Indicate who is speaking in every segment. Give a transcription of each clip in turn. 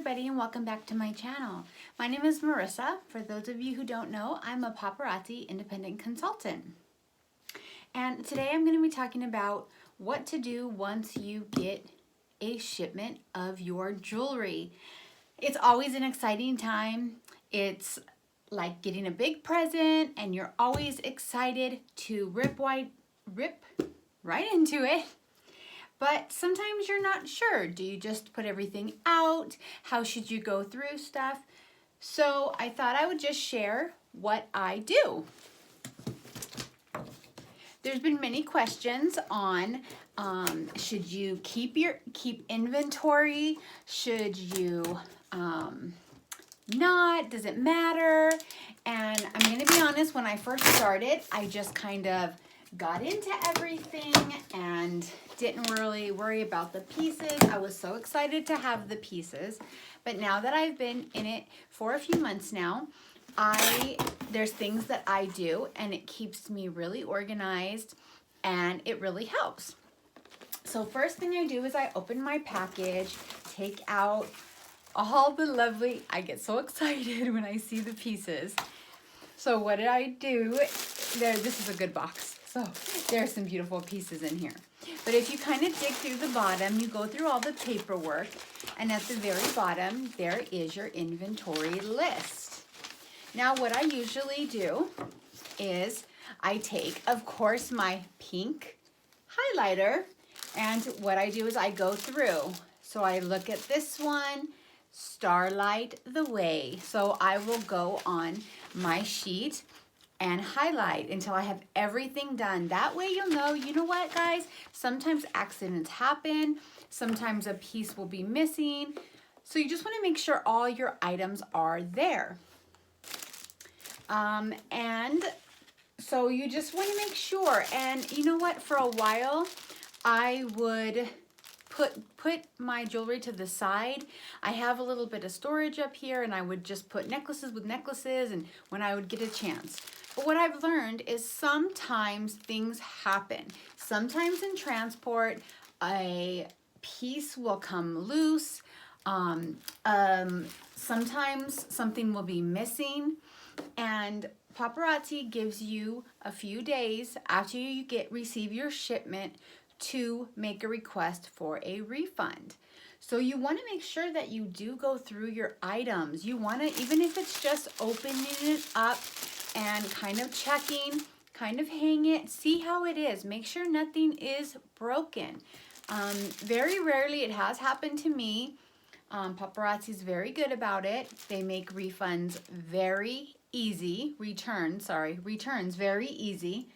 Speaker 1: everybody, and welcome back to my channel. My name is Marissa. For those of you who don't know, I'm a paparazzi independent consultant. And today I'm going to be talking about what to do once you get a shipment of your jewelry. It's always an exciting time. It's like getting a big present and you're always excited to rip right into it. But sometimes you're not sure. Do you just put everything out? How should you go through stuff? So I thought I would just share what I do. There's been many questions on should you keep inventory? Should you not? Does it matter? And I'm going to be honest, when I first started, I just kind of got into everything and didn't really worry about the pieces. I was so excited to have the pieces, but now that I've been in it for a few months now, there's things that I do and it keeps me really organized and it really helps. So first thing I do is I open my package, take out all the lovely, I get so excited when I see the pieces. So what did I do? This is a good box. So there's some beautiful pieces in here. But if you kind of dig through the bottom, you go through all the paperwork, and at the very bottom, there is your inventory list. Now, what I usually do is I take, of course, my pink highlighter, and what I do is I go through. So I look at this one, Starlight the Way. So I will go on my sheet and highlight until I have everything done. That way you'll know, you know what guys, sometimes accidents happen, sometimes a piece will be missing, so you just want to make sure all your items are there. And so you just want to make sure, and you know what, for a while I would put my jewelry to the side. I have a little bit of storage up here and I would just put necklaces with necklaces and when I would get a chance. But what I've learned is sometimes things happen. Sometimes in transport, a piece will come loose. Sometimes something will be missing. And Paparazzi gives you a few days after you receive your shipment to make a request for a refund. So you want to make sure that you do go through your items. You want to, even if it's just opening it up and kind of checking, kind of hang it, see how it is. Make sure nothing is broken. Very rarely, it has happened to me. Paparazzi is very good about it. They make refunds very easy, returns very easy.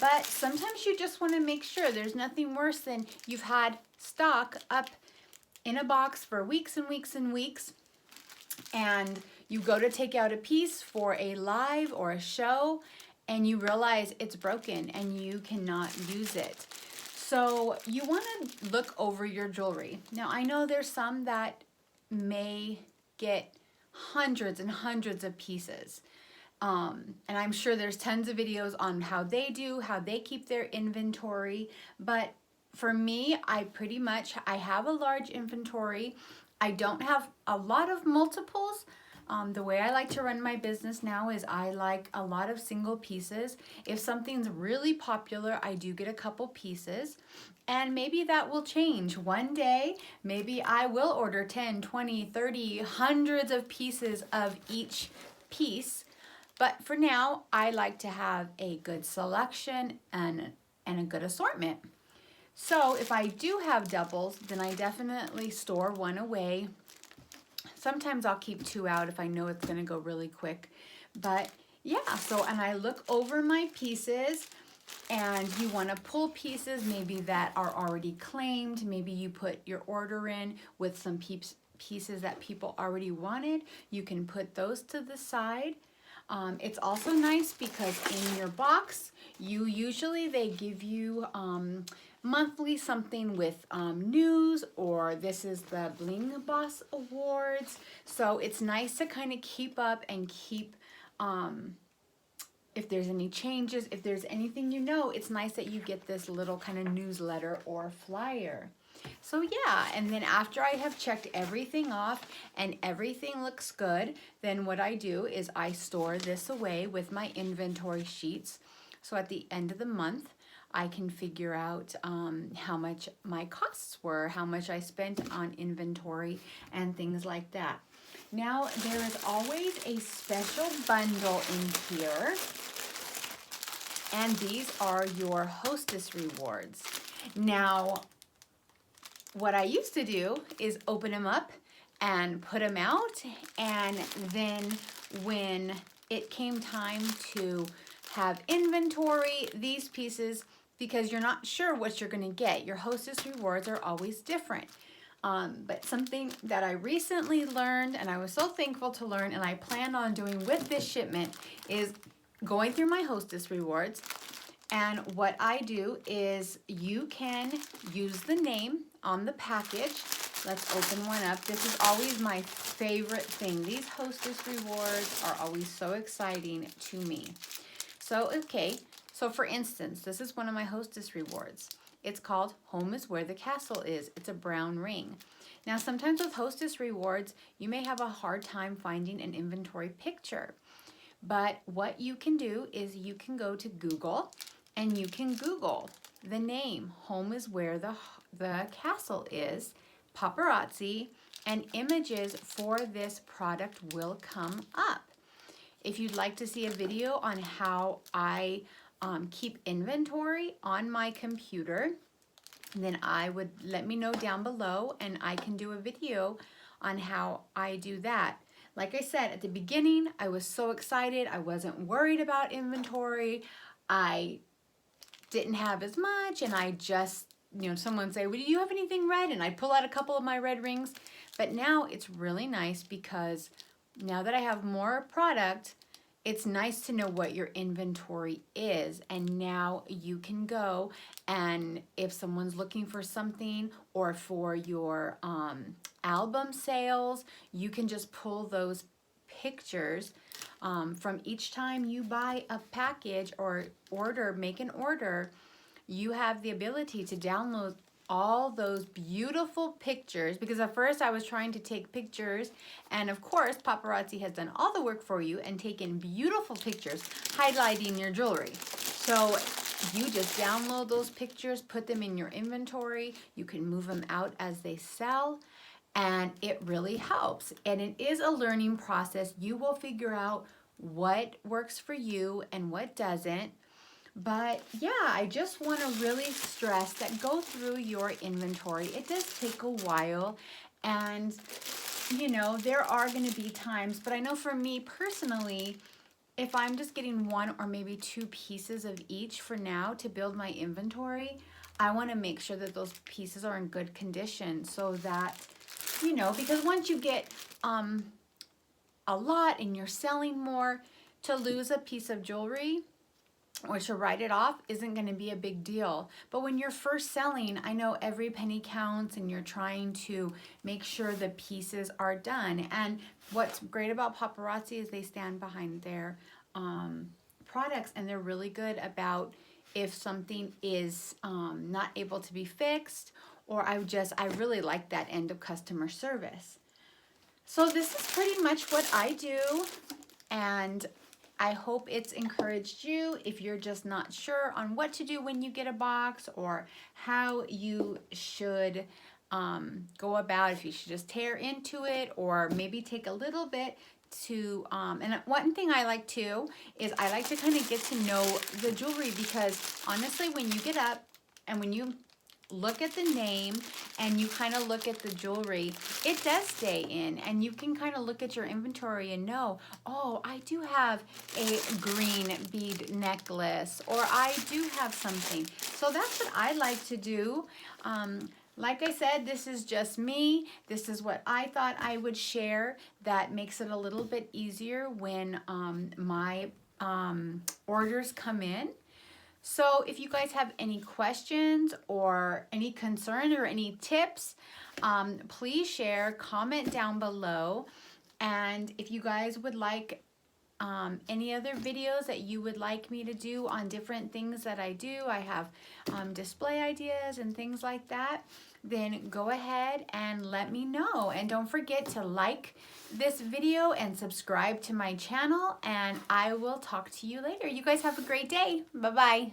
Speaker 1: But sometimes you just want to make sure. There's nothing worse than you've had stock up in a box for weeks and weeks and weeks, and you go to take out a piece for a live or a show, and you realize it's broken and you cannot use it. So you want to look over your jewelry. Now, I know there's some that may get hundreds and hundreds of pieces. And I'm sure there's tons of videos on how they keep their inventory. But for me, I have a large inventory. I don't have a lot of multiples. The way I like to run my business now is I like a lot of single pieces. If something's really popular, I do get a couple pieces. And maybe that will change. One day, maybe I will order 10, 20, 30, hundreds of pieces of each piece. But for now, I like to have a good selection and a good assortment. So if I do have doubles, then I definitely store one away. Sometimes I'll keep two out if I know it's going to go really quick. But yeah, so and I look over my pieces, and you want to pull pieces maybe that are already claimed. Maybe you put your order in with some pieces that people already wanted. You can put those to the side. It's also nice because in your box, they give you monthly something with news, or this is the Bling Boss Awards. So it's nice to kind of keep up and keep, if there's any changes, if there's anything it's nice that you get this little kind of newsletter or flyer. So yeah, and then after I have checked everything off and everything looks good, then what I do is I store this away with my inventory sheets. So at the end of the month, I can figure out how much my costs were, how much I spent on inventory and things like that. Now, there is always a special bundle in here, and these are your hostess rewards. Now, what I used to do is open them up and put them out, and then when it came time to have inventory, these pieces, because you're not sure what you're going to get, your hostess rewards are always different. But something that I recently learned, and I was so thankful to learn, and I plan on doing with this shipment, is going through my hostess rewards. And what I do is you can use the name on the package. Let's open one up. This is always my favorite thing. These hostess rewards are always so exciting to me. So, okay, so for instance, this is one of my hostess rewards. It's called Home is Where the Castle Is. It's a brown ring. Now, sometimes with hostess rewards, you may have a hard time finding an inventory picture. But what you can do is you can go to Google and you can Google the name Home is Where the Castle Is, Paparazzi, and images for this product will come up. If you'd like to see a video on how I keep inventory on my computer, then I would let me know down below and I can do a video on how I do that. Like I said, at the beginning, I was so excited. I wasn't worried about inventory. I didn't have as much, and I just, someone would say, well, do you have anything red? And I'd pull out a couple of my red rings. But now it's really nice because now that I have more product, it's nice to know what your inventory is. And now you can go, and if someone's looking for something or for your album sales, you can just pull those pictures from each time you buy a package or make an order. You have the ability to download all those beautiful pictures, because at first I was trying to take pictures, and of course Paparazzi has done all the work for you and taken beautiful pictures highlighting your jewelry. So you just download those pictures, put them in your inventory, you can move them out as they sell, and it really helps. And it is a learning process. You will figure out what works for you and what doesn't. But yeah, I just want to really stress that go through your inventory. It does take a while, and there are going to be times, but I know for me personally, if I'm just getting one or maybe two pieces of each for now to build my inventory, I want to make sure that those pieces are in good condition so that, because once you get a lot and you're selling more, to lose a piece of jewelry or to write it off isn't going to be a big deal. But when you're first selling, I know every penny counts, and you're trying to make sure the pieces are done. And what's great about Paparazzi is they stand behind their products, and they're really good about if something is not able to be fixed, or I really like that end of customer service. So this is pretty much what I do, and I hope it's encouraged you if you're just not sure on what to do when you get a box, or how you should go about, if you should just tear into it or maybe take a little bit to, and one thing I like too is I like to kind of get to know the jewelry, because honestly, when you get up and when you look at the name and you kind of look at the jewelry, it does stay in, and you can kind of look at your inventory and know, oh, I do have a green bead necklace, or I do have something. So that's what I like to do. Like I said, this is just me. This is what I thought I would share that makes it a little bit easier when my orders come in. So if you guys have any questions or any concern or any tips, please share, comment down below. And if you guys would like any other videos that you would like me to do on different things that I do, I have display ideas and things like that. then go ahead and let me know. And don't forget to like this video and subscribe to my channel, and I will talk to you later. You guys have a great day. Bye-bye.